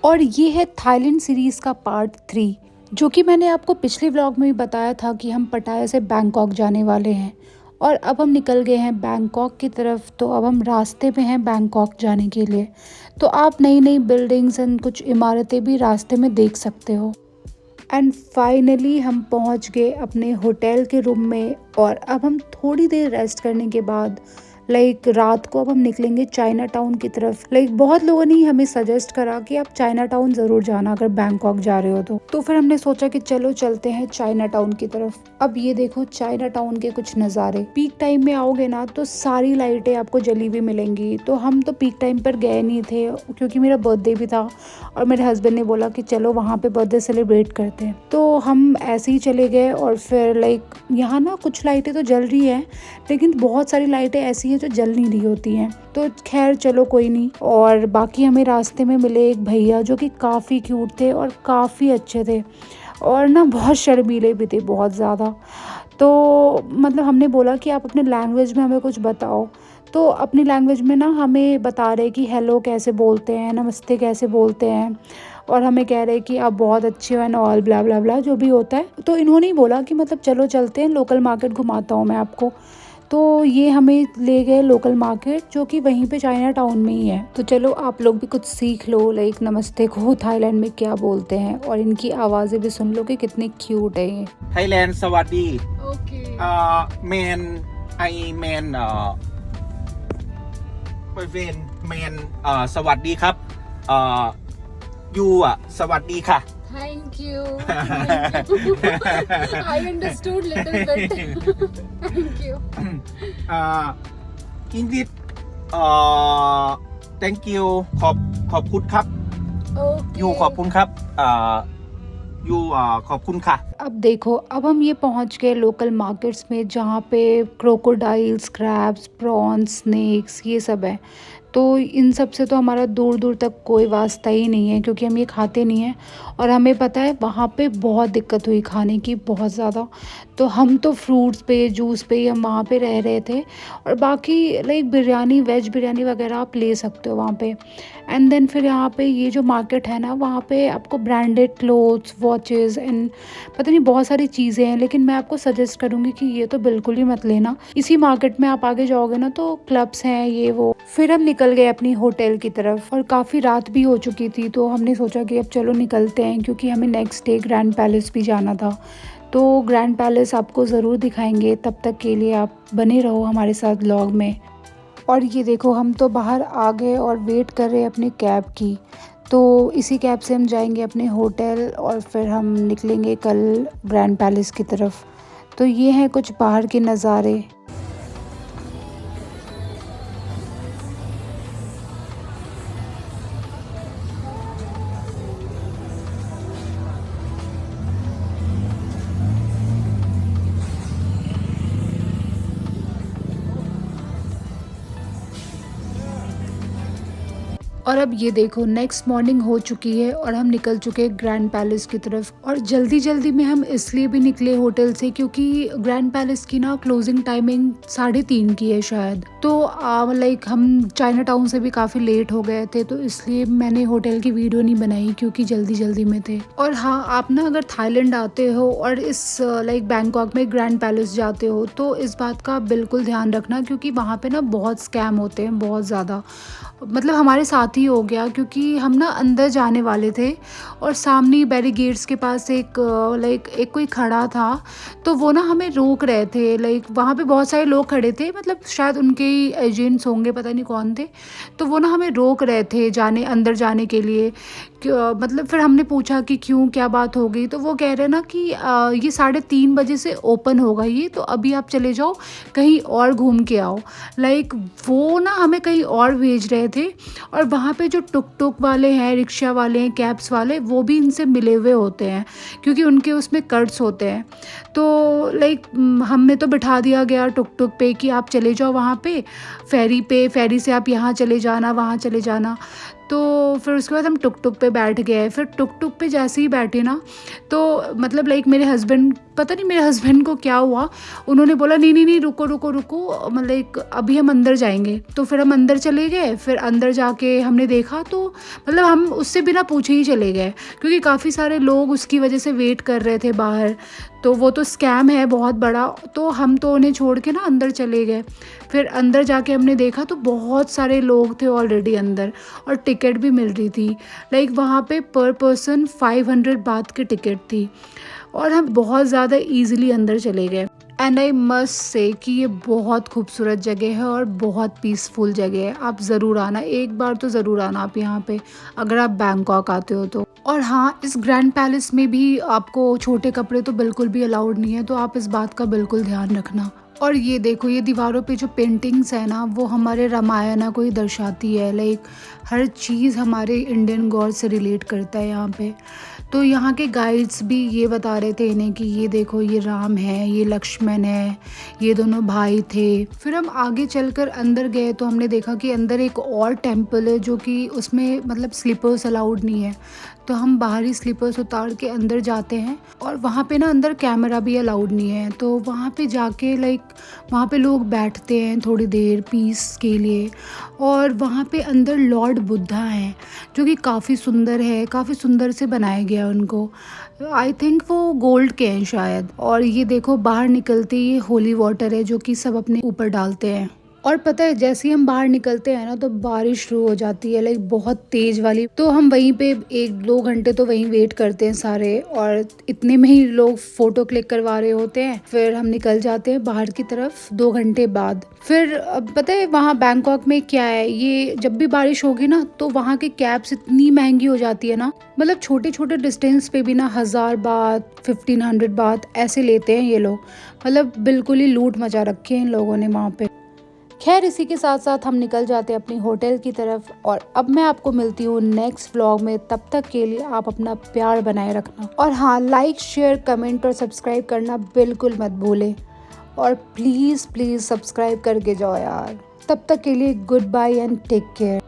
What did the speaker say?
और ये है थाईलैंड सीरीज़ का पार्ट 3, जो कि मैंने आपको पिछले व्लॉग में भी बताया था कि हम पटाया से बैंकॉक जाने वाले हैं। और अब हम निकल गए हैं बैंकॉक की तरफ, तो अब हम रास्ते में हैं बैंकॉक जाने के लिए। तो आप नई नई बिल्डिंग्स एंड कुछ इमारतें भी रास्ते में देख सकते हो। एंड फाइनली हम पहुंच गए अपने होटल के रूम में, और अब हम थोड़ी देर रेस्ट करने के बाद रात को अब हम निकलेंगे चाइना टाउन की तरफ। बहुत लोगों ने हमें सजेस्ट करा कि आप चाइना टाउन ज़रूर जाना अगर बैंकॉक जा रहे हो तो फिर हमने सोचा कि चलो चलते हैं चाइना टाउन की तरफ। अब ये देखो चाइना टाउन के कुछ नज़ारे। पीक टाइम में आओगे ना तो सारी लाइटें आपको जली हुई मिलेंगी। तो हम तो पीक टाइम पर गए नहीं थे क्योंकि मेरा बर्थडे भी था, और मेरे हस्बैंड ने बोला कि चलो वहाँ पे बर्थडे सेलिब्रेट करते हैं। तो हम ऐसे ही चले गए, और फिर यहाँ ना कुछ लाइटें तो जल रही हैं, लेकिन बहुत सारी लाइटें ऐसी हैं जो जल नहीं रही होती हैं। तो खैर चलो कोई नहीं। और बाकी हमें रास्ते में मिले एक भैया जो कि काफ़ी क्यूट थे और काफ़ी अच्छे थे, और ना बहुत शर्मीले भी थे, बहुत ज़्यादा। तो मतलब हमने बोला कि आप अपने लैंग्वेज में हमें कुछ बताओ। तो अपनी लैंग्वेज में ना हमें बता रहे कि हेलो कैसे बोलते हैं, नमस्ते कैसे बोलते हैं, और हमें कह रहे कि आप बहुत अच्छे हो एंड ऑल ब्ला ब्ला ब्ला जो भी होता है। तो इन्होंने ही बोला कि मतलब चलो चलते हैं, लोकल मार्केट घुमाता हूँ मैं आपको। तो ये हमें ले गए लोकल मार्केट, जो कि वहीं पे चाइना टाउन में ही है। तो चलो आप लोग भी कुछ सीख लो, नमस्ते को थाईलैंड में क्या बोलते हैं, और इनकी आवाज़ें भी सुन लो कि कितनी क्यूट है ये। Thailand สวัสดี ओके।แมนไอแมนบริเวณแมนสวัสดีครับยูสวัสดีค่ะ Thank you. I understood little bit. Thank you. English thank you ขอบคุณครับ Okay. ยูขอบคุณครับยูขอบคุณค่ะ अब देखो, अब हम ये पहुंच गए लोकल मार्केट्स में, जहाँ पे क्रोकोडाइल्स, क्रैब्स, प्रॉन्स, स्नेक्स ये सब है। तो इन सब से तो हमारा दूर दूर तक कोई वास्ता ही नहीं है, क्योंकि हम ये खाते नहीं हैं। और हमें पता है वहाँ पे बहुत दिक्कत हुई खाने की, बहुत ज़्यादा। तो हम तो फ्रूट्स पे, जूस पे ही हम वहाँ पे रह रहे थे। और बाकी बिरयानी, वेज बिरयानी वगैरह आप ले सकते हो वहाँ पे। एंड देन फिर यहाँ पे ये जो मार्केट है ना, वहाँ पे आपको ब्रांडेड क्लोथ्स, वॉचेस एंड पता नहीं बहुत सारी चीज़ें हैं, लेकिन मैं आपको सजेस्ट करूँगी कि ये तो बिल्कुल ही मत लेना। इसी मार्केट में आप आगे जाओगे ना तो क्लब्स हैं ये वो। फिर हम निकल गए अपनी होटल की तरफ, और काफ़ी रात भी हो चुकी थी, तो हमने सोचा कि अब चलो निकलते हैं, क्योंकि हमें नेक्स्ट डे ग्रैंड पैलेस भी जाना था। तो ग्रैंड पैलेस आपको ज़रूर दिखाएंगे, तब तक के लिए आप बने रहो हमारे साथ व्लॉग में। और ये देखो हम तो बाहर आ गए और वेट कर रहे हैं अपनी कैब की। तो इसी कैब से हम जाएंगे अपने होटल, और फिर हम निकलेंगे कल ग्रैंड पैलेस की तरफ। तो ये हैं कुछ बाहर के नज़ारे। और अब ये देखो नेक्स्ट मॉर्निंग हो चुकी है, और हम निकल चुके हैं ग्रैंड पैलेस की तरफ। और जल्दी जल्दी में हम इसलिए भी निकले होटल से, क्योंकि ग्रैंड पैलेस की ना क्लोजिंग टाइमिंग 3:30 की है शायद। तो हम चाइना टाउन से भी काफ़ी लेट हो गए थे, तो इसलिए मैंने होटल की वीडियो नहीं बनाई, क्योंकि जल्दी जल्दी में थे। और हाँ, आप ना अगर थाईलैंड आते हो और इस बैंकॉक में ग्रैंड पैलेस जाते हो, तो इस बात का बिल्कुल ध्यान रखना, क्योंकि वहाँ पे ना बहुत स्कैम होते हैं, बहुत ज़्यादा। मतलब हमारे साथ ही हो गया, क्योंकि हम ना अंदर जाने वाले थे, और सामने बैरिगेड्स के पास एक कोई खड़ा था। तो वो ना हमें रोक रहे थे। वहाँ पे बहुत सारे लोग खड़े थे, मतलब शायद उनके ही एजेंट्स होंगे, पता नहीं कौन थे। तो वो ना हमें रोक रहे थे अंदर जाने के लिए। मतलब फिर हमने पूछा कि क्यों, क्या बात हो गई। तो वो कह रहे ना कि ये 3:30 बजे से ओपन होगा ये, तो अभी आप चले जाओ, कहीं और घूम के आओ। वो ना हमें कहीं और भेज रहे थे। और वहाँ पे जो टुक टुक वाले हैं, रिक्शा वाले हैं, कैब्स वाले, वो भी इनसे मिले हुए होते हैं, क्योंकि उनके उसमें कर्ट्स होते हैं। तो हमें तो बिठा दिया गया टुक टुक पे कि आप चले जाओ वहाँ पे फेरी से आप यहाँ चले जाना, वहाँ चले जाना। तो फिर उसके बाद हम टुक टुक पे बैठ गए। फिर टुक टुक पे जैसे ही बैठे ना, तो मतलब लाइक मेरे हस्बैंड, पता नहीं मेरे हस्बैंड को क्या हुआ, उन्होंने बोला नहीं नहीं नहीं रुको रुको रुको, मतलब अभी हम अंदर जाएंगे। तो फिर हम अंदर चले गए। फिर अंदर जाके हमने देखा तो मतलब हम उससे बिना पूछे ही चले गए, क्योंकि काफ़ी सारे लोग उसकी वजह से वेट कर रहे थे बाहर। तो वो तो स्कैम है बहुत बड़ा, तो हम तो उन्हें छोड़ के ना अंदर चले गए। फिर अंदर जाके हमने देखा तो बहुत सारे लोग थे ऑलरेडी अंदर, और टिकट भी मिल रही थी। लाइक वहाँ पे पर पर्सन 500 बात की टिकट थी, और हम बहुत ज़्यादा ईजिली अंदर चले गए। एंड आई मस्ट से कि ये बहुत खूबसूरत जगह है और बहुत पीसफुल जगह है। आप ज़रूर आना, एक बार तो ज़रूर आना आप यहाँ पे, अगर आप बैंकॉक आते हो तो। और हाँ, इस ग्रैंड पैलेस में भी आपको छोटे कपड़े तो बिल्कुल भी अलाउड नहीं है, तो आप इस बात का बिल्कुल ध्यान रखना। और ये देखो, ये दीवारों पे जो पेंटिंग्स है ना, वो हमारे रामायण को ही दर्शाती है। लाइक हर चीज़ हमारे इंडियन गॉड से रिलेट करता है यहाँ पे। तो यहाँ के गाइड्स भी ये बता रहे थे इन्हें कि ये देखो, ये राम है, ये लक्ष्मण है, ये दोनों भाई थे। फिर हम आगे चलकर अंदर गए तो हमने देखा कि अंदर एक और टेम्पल है, जो कि उसमें मतलब स्लीपर्स अलाउड नहीं है। तो हम बाहरी स्लीपर्स उतार के अंदर जाते हैं, और वहाँ पे ना अंदर कैमरा भी अलाउड नहीं है। तो वहाँ पे जाके लाइक वहाँ पे लोग बैठते हैं थोड़ी देर पीस के लिए। और वहाँ पे अंदर लॉर्ड बुद्धा हैं, जो कि काफ़ी सुंदर है, काफ़ी सुंदर से बनाया गया उनको। आई थिंक वो गोल्ड के हैं शायद। और ये देखो, बाहर निकलते ही होली वाटर है, जो कि सब अपने ऊपर डालते हैं। और पता है, जैसे ही हम बाहर निकलते हैं ना, तो बारिश शुरू हो जाती है, लाइक बहुत तेज़ वाली। तो हम वहीं पे 1-2 घंटे तो वहीं वेट करते हैं सारे, और इतने में ही लोग फ़ोटो क्लिक करवा रहे होते हैं। फिर हम निकल जाते हैं बाहर की तरफ 2 घंटे बाद। फिर पता है वहाँ बैंकॉक में क्या है, ये जब भी बारिश होगी ना, तो वहाँ की कैब्स इतनी महंगी हो जाती है ना, मतलब छोटे छोटे डिस्टेंस पे भी ना 1000 बात, 1500 बात ऐसे लेते हैं ये लोग। मतलब बिल्कुल ही लूट मचा रखे हैं इन लोगों ने वहाँ पे। खैर, इसी के साथ साथ हम निकल जाते हैं अपनी होटल की तरफ, और अब मैं आपको मिलती हूँ नेक्स्ट व्लॉग में। तब तक के लिए आप अपना प्यार बनाए रखना, और हाँ, लाइक शेयर कमेंट और सब्सक्राइब करना बिल्कुल मत भूलें। और प्लीज़ प्लीज़ सब्सक्राइब करके जाओ यार। तब तक के लिए good bye and take care.